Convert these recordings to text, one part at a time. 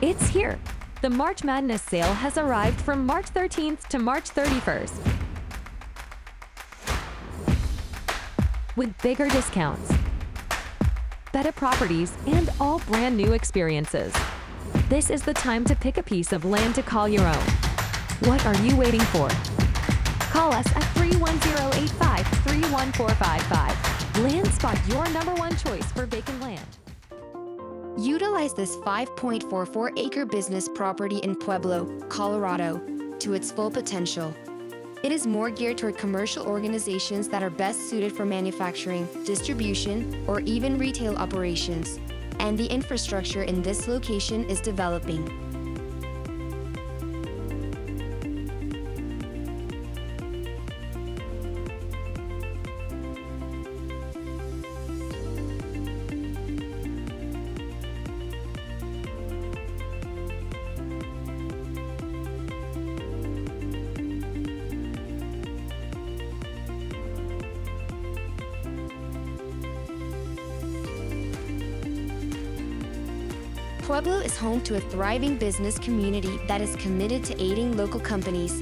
It's here! The March Madness sale has arrived from March 13th to March 31st. With bigger discounts, better properties, and all brand new experiences. This is the time to pick a piece of land to call your own. What are you waiting for? Call us at 310-85-31455. LandSpot, your #1 choice for vacant land. Utilize this 5.44-acre business property in Pueblo, Colorado, to its full potential. It is more geared toward commercial organizations that are best suited for manufacturing, distribution, or even retail operations, and the infrastructure in this location is developing. Pueblo is home to a thriving business community that is committed to aiding local companies,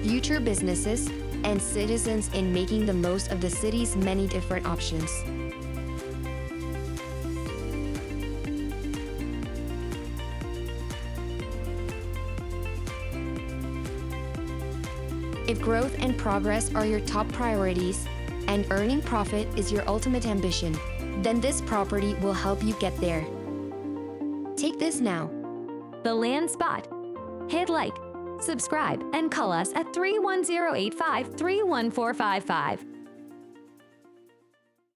future businesses, and citizens in making the most of the city's many different options. If growth and progress are your top priorities, and earning profit is your ultimate ambition, then this property will help you get there. Take this now. The LandSpot. Hit like, subscribe, and call us at 310-85-31455.